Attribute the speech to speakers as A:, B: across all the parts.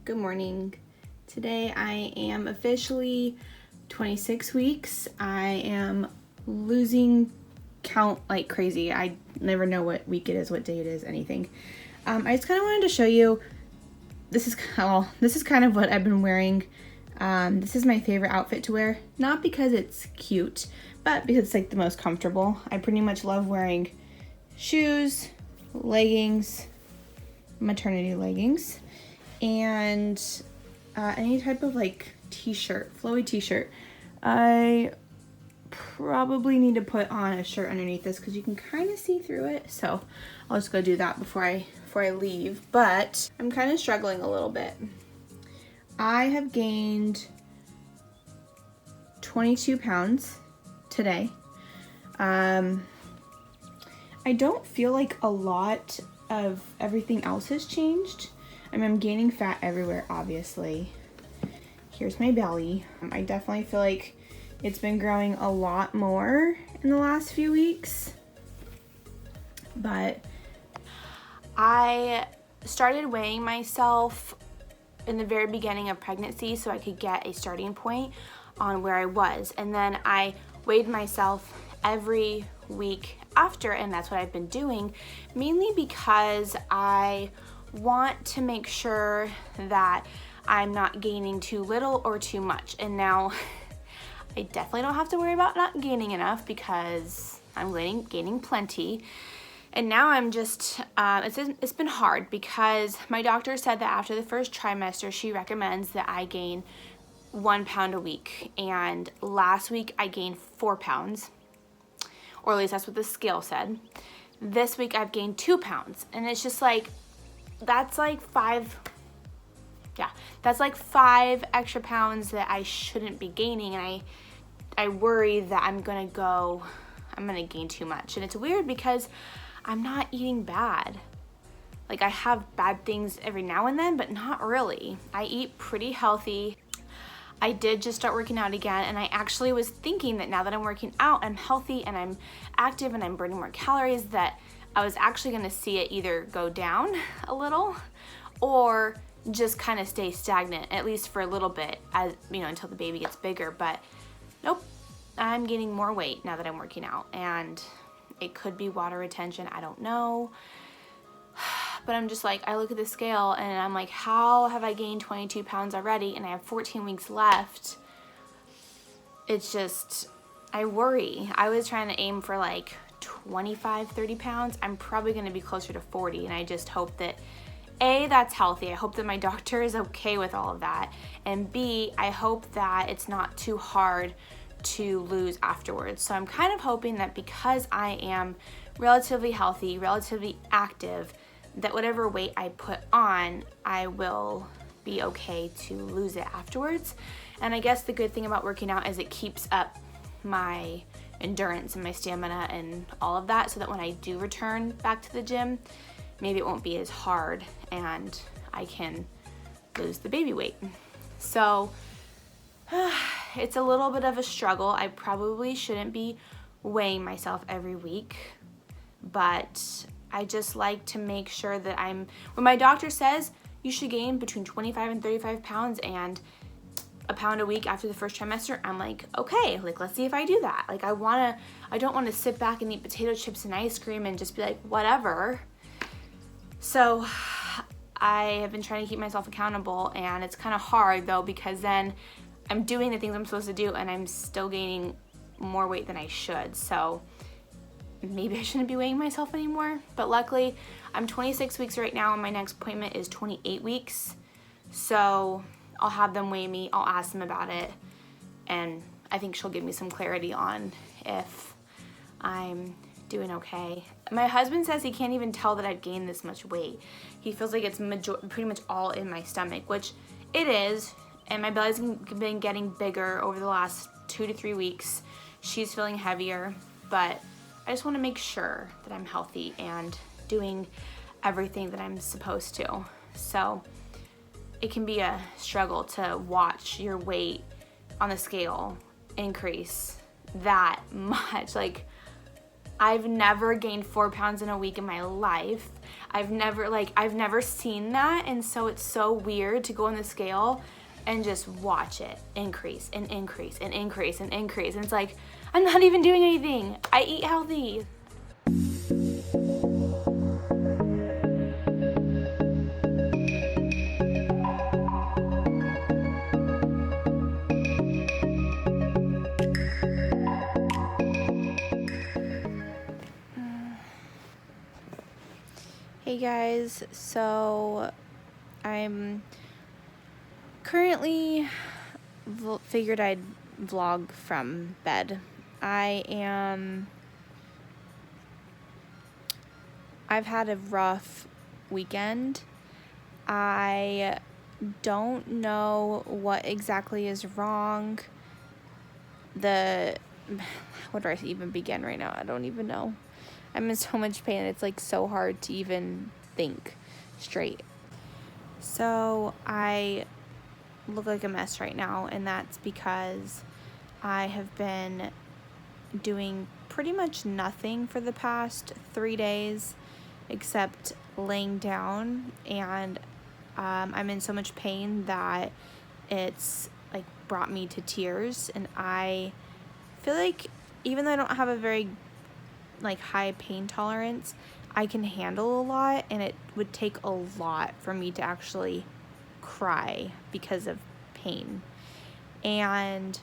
A: Good morning. Today I am officially 26 weeks. I am losing count like crazy. I never know what week it is, what day it is, anything. I just kind of wanted to show you, this is kind of what I've been wearing. This is my favorite outfit to wear, not because it's cute, but because it's like the most comfortable. I pretty much love wearing shoes, leggings, maternity leggings, and any type of like t-shirt, flowy t-shirt. I probably need to put on a shirt underneath this because you can kind of see through it, so I'll just go do that before I leave. But I'm kind of struggling a little bit. I have gained 22 pounds today. I don't feel like a lot of everything else has changed. I mean, I'm gaining fat everywhere, obviously. Here's my belly. I definitely feel like it's been growing a lot more in the last few weeks. But I started weighing myself in the very beginning of pregnancy so I could get a starting point on where I was. And then I weighed myself every week after, and that's what I've been doing, mainly because I want to make sure that I'm not gaining too little or too much. And now I definitely don't have to worry about not gaining enough because I'm gaining plenty. And now I'm just, it's been hard because my doctor said that after the first trimester, she recommends that I gain 1 pound a week. And last week I gained 4 pounds, or at least that's what the scale said. This week I've gained 2 pounds, and it's just like, that's like 5 extra pounds that I shouldn't be gaining, and I worry that I'm gonna gain too much. And it's weird because I'm not eating bad. Like, I have bad things every now and then, but not really. I eat pretty healthy. I did just start working out again, and I actually was thinking that now that I'm working out, I'm healthy and I'm active and I'm burning more calories, that I was actually gonna see it either go down a little or just kind of stay stagnant, at least for a little bit, as you know, until the baby gets bigger. But nope, I'm gaining more weight now that I'm working out, and it could be water retention, I don't know. But I'm just like, I look at the scale and I'm like, how have I gained 22 pounds already and I have 14 weeks left? It's just, I worry. I was trying to aim for like 25, 30 pounds. I'm probably gonna be closer to 40, and I just hope that A, that's healthy. I hope that my doctor is okay with all of that. And B, I hope that it's not too hard to lose afterwards. So I'm kind of hoping that because I am relatively healthy, relatively active, that whatever weight I put on, I will be okay to lose it afterwards. And I guess the good thing about working out is it keeps up my endurance and my stamina and all of that, so that when I do return back to the gym, maybe it won't be as hard and I can lose the baby weight. So it's a little bit of a struggle. I probably shouldn't be weighing myself every week, but I just like to make sure that when my doctor says you should gain between 25 and 35 pounds and a pound a week after the first trimester, I'm like, okay, like, let's see if I do that. Like, I don't want to sit back and eat potato chips and ice cream and just be like, whatever. So I have been trying to keep myself accountable, and it's kind of hard though, because then I'm doing the things I'm supposed to do and I'm still gaining more weight than I should. So maybe I shouldn't be weighing myself anymore. But luckily I'm 26 weeks right now, and my next appointment is 28 weeks. So I'll have them weigh me, I'll ask them about it, and I think she'll give me some clarity on if I'm doing okay. My husband says he can't even tell that I've gained this much weight. He feels like it's pretty much all in my stomach, which it is, and my belly's been getting bigger over the last 2 to 3 weeks. She's feeling heavier, but I just want to make sure that I'm healthy and doing everything that I'm supposed to. So it can be a struggle to watch your weight on the scale increase that much. Like, I've never gained 4 pounds in a week in my life. I've never seen that. And so it's so weird to go on the scale and just watch it increase and increase and increase and increase. And it's like, I'm not even doing anything. I eat healthy. Hey guys, so I'm currently figured I'd vlog from bed. I've had a rough weekend. I don't know what exactly is wrong. Where do I even begin right now? I don't even know. I'm in so much pain. It's like so hard to even think straight. So I look like a mess right now, and that's because I have been doing pretty much nothing for the past 3 days except laying down, and I'm in so much pain that it's like brought me to tears. And I feel like even though I don't have a very like high pain tolerance, I can handle a lot, and it would take a lot for me to actually cry because of pain. And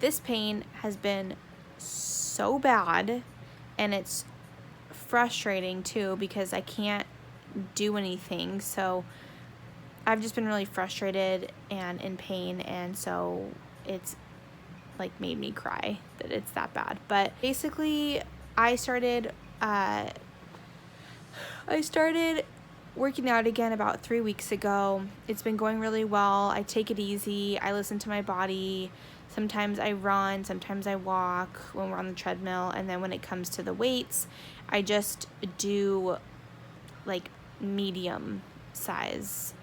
A: this pain has been so bad, and it's frustrating too because I can't do anything. So I've just been really frustrated and in pain, and so it's like made me cry that it's that bad. But basically I started working out again about 3 weeks ago. It's been going really well. I take it easy. I listen to my body. Sometimes I run, sometimes I walk when we're on the treadmill. And then when it comes to the weights, I just do like medium size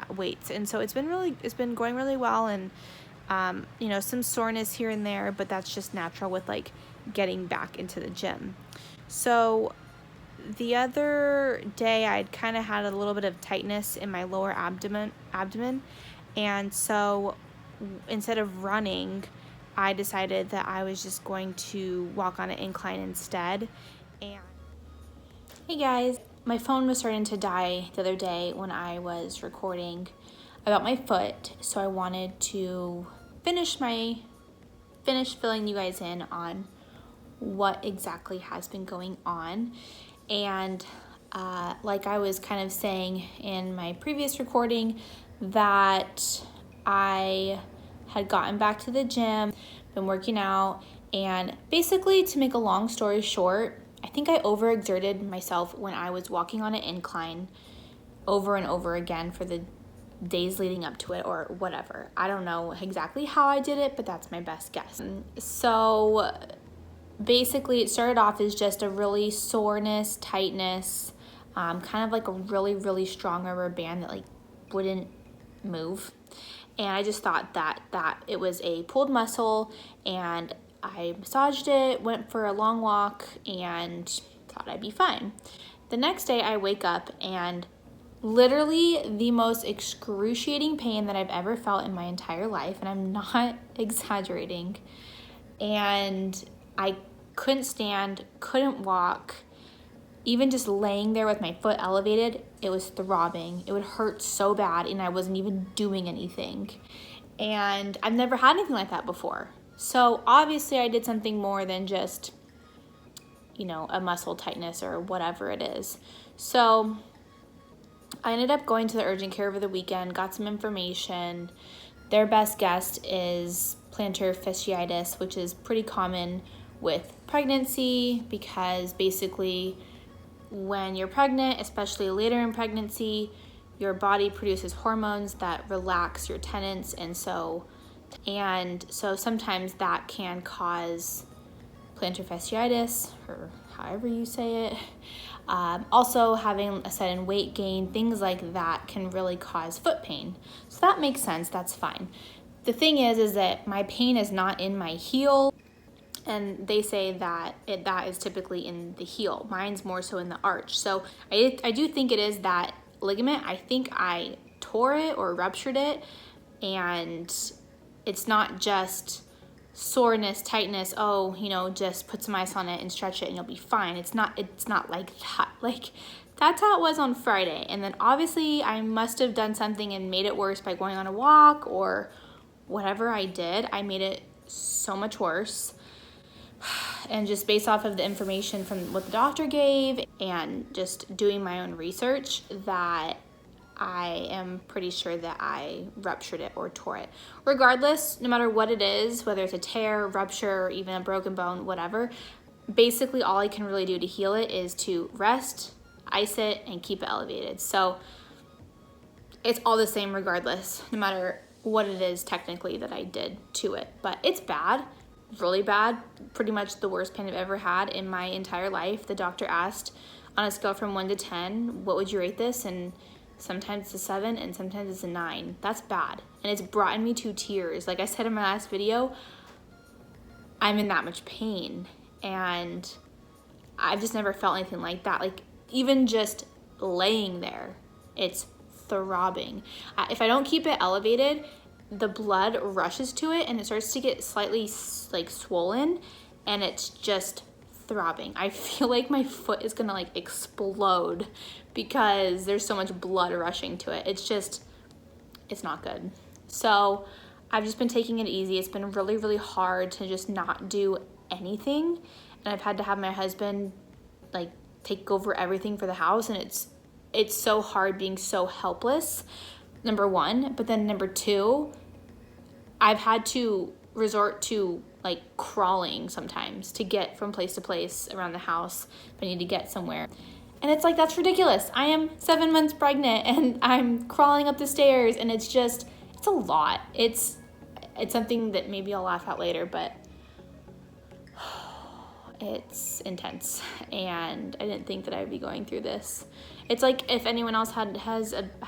A: weights. And so it's been going really well. And some soreness here and there, but that's just natural with like getting back into the gym. So the other day I'd kind of had a little bit of tightness in my lower abdomen. And so instead of running, I decided that I was just going to walk on an incline instead. And hey guys, my phone was starting to die the other day when I was recording about my foot, so I wanted to finish filling you guys in on what exactly has been going on. And like I was kind of saying in my previous recording, that I had gotten back to the gym, been working out, and basically, to make a long story short, I think I overexerted myself when I was walking on an incline over and over again for the days leading up to it, or whatever. I don't know exactly how I did it, but that's my best guess. So basically it started off as just a really soreness, tightness, kind of like a really, really strong rubber band that like wouldn't move. And I just thought that it was a pulled muscle, and I massaged it, went for a long walk, and thought I'd be fine. The next day I wake up and literally the most excruciating pain that I've ever felt in my entire life, and I'm not exaggerating. And I couldn't stand, couldn't walk. Even just laying there with my foot elevated, it was throbbing. It would hurt so bad, and I wasn't even doing anything. And I've never had anything like that before. So obviously I did something more than just, a muscle tightness or whatever it is. So I ended up going to the urgent care over the weekend, got some information. Their best guess is plantar fasciitis, which is pretty common with pregnancy, because basically when you're pregnant, especially later in pregnancy, your body produces hormones that relax your tendons, and so sometimes that can cause plantar fasciitis, or however you say it. Also, having a sudden weight gain, things like that can really cause foot pain. So that makes sense, that's fine. The thing is that my pain is not in my heel. And they say that that is typically in the heel. Mine's more so in the arch. So I do think it is that ligament. I think I tore it or ruptured it, and it's not just soreness, tightness, oh, you know, just put some ice on it and stretch it and you'll be fine. It's not like that. Like, that's how it was on Friday. And then obviously I must have done something and made it worse by going on a walk or whatever I did. I made it so much worse. And just based off of the information from what the doctor gave and just doing my own research, that I am pretty sure that I ruptured it or tore it. Regardless, no matter what it is, whether it's a tear, rupture, or even a broken bone, whatever, basically all I can really do to heal it is to rest, ice it, and keep it elevated. So it's all the same regardless, no matter what it is technically that I did to it. But it's bad, really bad, pretty much the worst pain I've ever had in my entire life. The doctor asked on a scale from 1 to 10, what would you rate this? And sometimes it's a 7 and sometimes it's a 9. That's bad. And it's brought me to tears. Like I said in my last video, I'm in that much pain. And I've just never felt anything like that. Like even just laying there, it's throbbing. If I don't keep it elevated, the blood rushes to it and it starts to get slightly like swollen, and it's just throbbing. I feel like my foot is gonna like explode because there's so much blood rushing to it. It's not good. So I've just been taking it easy. It's been really, really hard to just not do anything. And I've had to have my husband like take over everything for the house. And it's so hard being so helpless, number one. But then number two, I've had to resort to like crawling sometimes to get from place to place around the house if I need to get somewhere. And it's like, that's ridiculous. I am 7 months pregnant and I'm crawling up the stairs, and it's a lot. It's something that maybe I'll laugh at later, but it's intense, and I didn't think that I would be going through this. It's like if anyone else had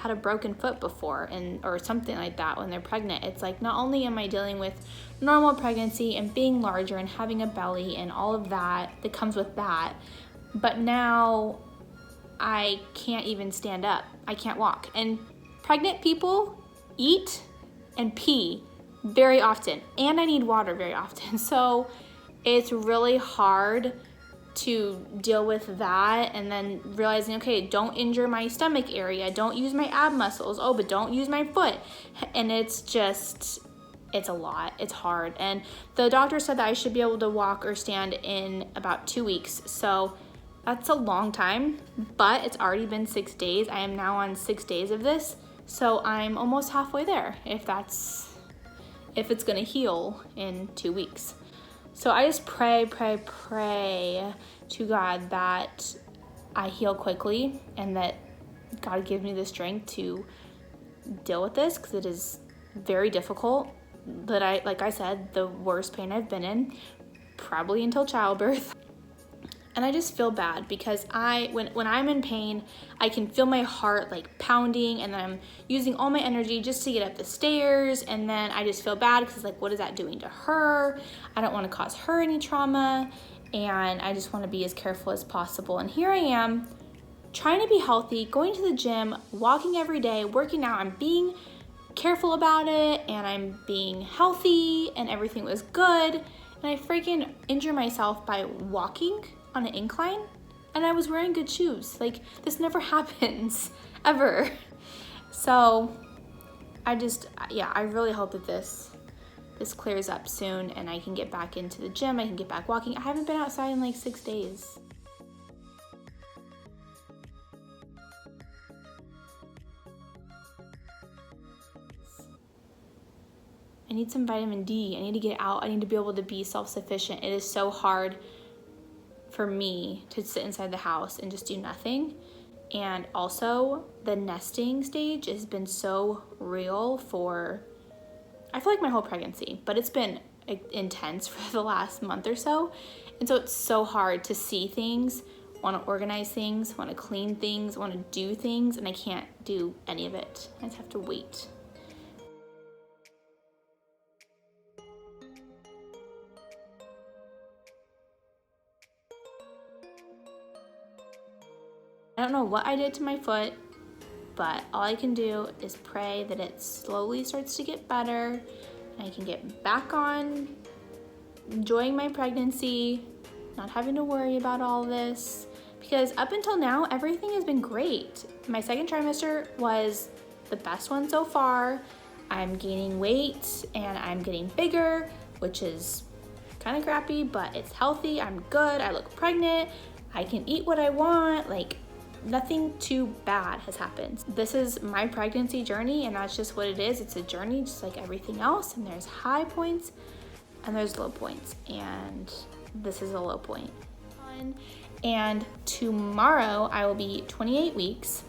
A: a broken foot before or something like that when they're pregnant. It's like, not only am I dealing with normal pregnancy and being larger and having a belly and all of that comes with that, but now I can't even stand up. I can't walk. And pregnant people eat and pee very often, and I need water very often. So it's really hard to deal with that, and then realizing, okay, don't injure my stomach area, don't use my ab muscles, oh, but don't use my foot. And it's a lot. It's hard. And the doctor said that I should be able to walk or stand in about 2 weeks. So that's a long time, but it's already been 6 days. I am now on 6 days of this. So I'm almost halfway there if it's gonna heal in 2 weeks. So I just pray to God that I heal quickly and that God gives me the strength to deal with this, because it is very difficult. But like I said, the worst pain I've been in, probably until childbirth. And I just feel bad because when I'm in pain, I can feel my heart like pounding, and then I'm using all my energy just to get up the stairs, and then I just feel bad because like, what is that doing to her? I don't want to cause her any trauma, and I just want to be as careful as possible. And here I am trying to be healthy, going to the gym, walking every day, working out. I'm being careful about it, and I'm being healthy, and everything was good, and I freaking injure myself by walking on an incline, and I was wearing good shoes. Like, this never happens ever. So I really hope that this clears up soon and I can get back into the gym, I can get back walking. I haven't been outside in like 6 days. I need some vitamin D. I need to get out. I need to be able to be self-sufficient. It is so hard for me to sit inside the house and just do nothing. And also the nesting stage has been so real for, I feel like my whole pregnancy, but it's been intense for the last month or so. And so it's so hard to see things, want to organize things, want to clean things, want to do things, and I can't do any of it. I just have to wait. I don't know what I did to my foot, but all I can do is pray that it slowly starts to get better and I can get back on enjoying my pregnancy, not having to worry about all this, because up until now, everything has been great. My second trimester was the best one so far. I'm gaining weight and I'm getting bigger, which is kind of crappy, but it's healthy. I'm good. I look pregnant. I can eat what I want. Like, nothing too bad has happened. This is my pregnancy journey, and that's just what it is. It's a journey just like everything else, and there's high points and there's low points, and this is a low point. And tomorrow I will be 28 weeks,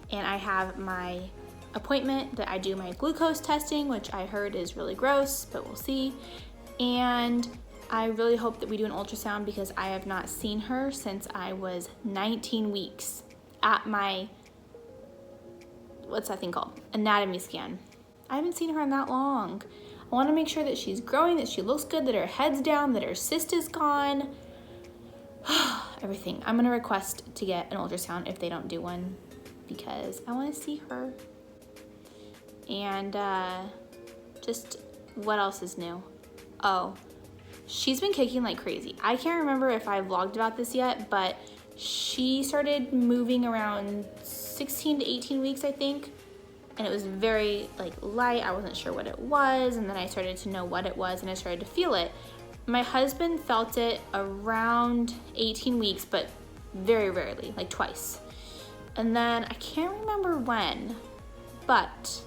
A: and I have my appointment that I do my glucose testing, which I heard is really gross, but we'll see. And I really hope that we do an ultrasound because I have not seen her since I was 19 weeks at my, what's that thing called? Anatomy scan. I haven't seen her in that long. I want to make sure that she's growing, that she looks good, that her head's down, that her cyst is gone. Everything. I'm going to request to get an ultrasound if they don't do one because I want to see her. And just what else is new? Oh, she's been kicking like crazy. I can't remember if I vlogged about this yet, but she started moving around 16 to 18 weeks, I think. And it was very like light. I wasn't sure what it was. And then I started to know what it was and I started to feel it. My husband felt it around 18 weeks, but very rarely, like twice. And then I can't remember when, but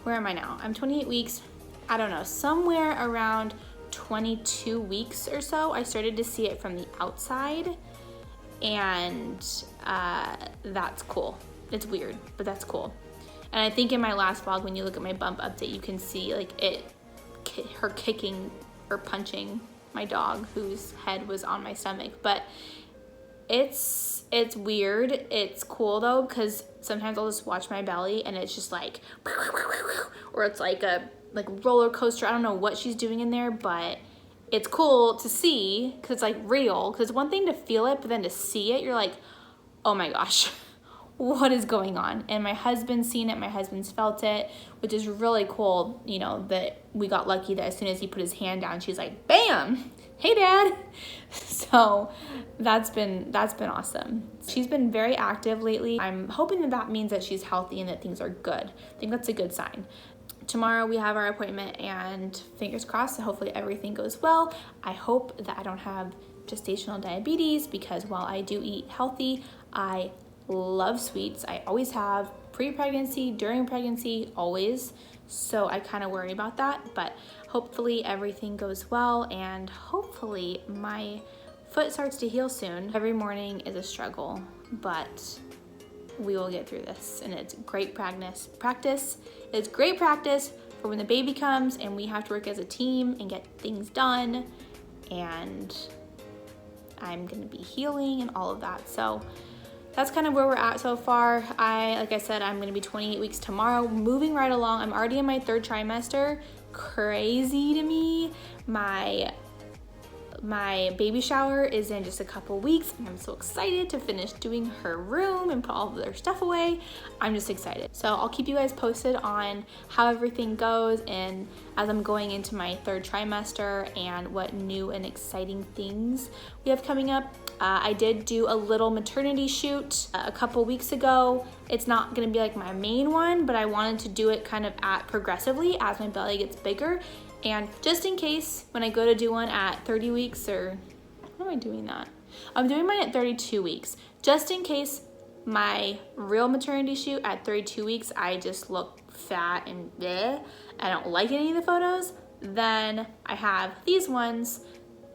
A: where am I now? I'm 28 weeks. I don't know, somewhere around 22 weeks or so, I started to see it from the outside, and that's cool. It's weird, but that's cool. And I think in my last vlog, when you look at my bump update, you can see like her kicking or punching my dog whose head was on my stomach. But it's weird. It's cool though, because sometimes I'll just watch my belly and it's just like, or it's like a roller coaster. I don't know what she's doing in there, but it's cool to see because it's like real. Because it's one thing to feel it, but then to see it, you're like, oh my gosh, what is going on? And my husband's seen it, my husband's felt it, which is really cool, you know, that we got lucky that as soon as he put his hand down, she's like, bam, hey dad. So that's been awesome. She's been very active lately. I'm hoping that that means that she's healthy and that things are good. I think that's a good sign. Tomorrow we have our appointment, and fingers crossed, so hopefully everything goes well. I hope that I don't have gestational diabetes, because while I do eat healthy, I love sweets. I always have, pre-pregnancy, during pregnancy, always. So I kind of worry about that, but hopefully everything goes well, and hopefully my foot starts to heal soon. Every morning is a struggle, but we will get through this, and it's great practice. It's great practice for when the baby comes and we have to work as a team and get things done, and I'm gonna be healing and all of that. So that's kind of where we're at so far. Like I said, I'm gonna be 28 weeks tomorrow, moving right along. I'm already in my 3rd trimester. Crazy to me. My baby shower is in just a couple weeks, and I'm so excited to finish doing her room and put all of their stuff away. I'm just excited. So I'll keep you guys posted on how everything goes, and as I'm going into my 3rd trimester and what new and exciting things we have coming up. I did do a little maternity shoot a couple weeks ago. It's not gonna be like my main one, but I wanted to do it kind of progressively as my belly gets bigger. And just in case when I go to do one at 30 weeks, or when am I doing that? I'm doing mine at 32 weeks. Just in case my real maternity shoot at 32 weeks, I just look fat and bleh, I don't like any of the photos, then I have these ones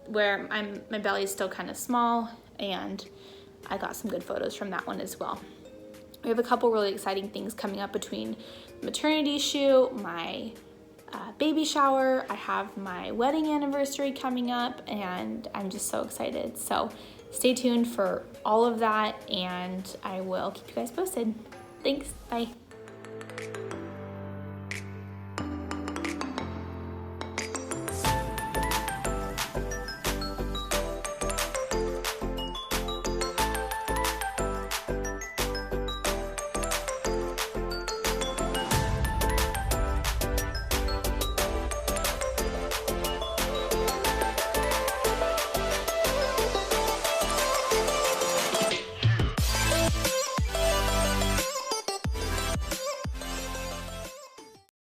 A: where my belly is still kind of small, and I got some good photos from that one as well. We have a couple really exciting things coming up between maternity shoot, my baby shower. I have my wedding anniversary coming up, and I'm just so excited. So stay tuned for all of that, and I will keep you guys posted. Thanks, bye.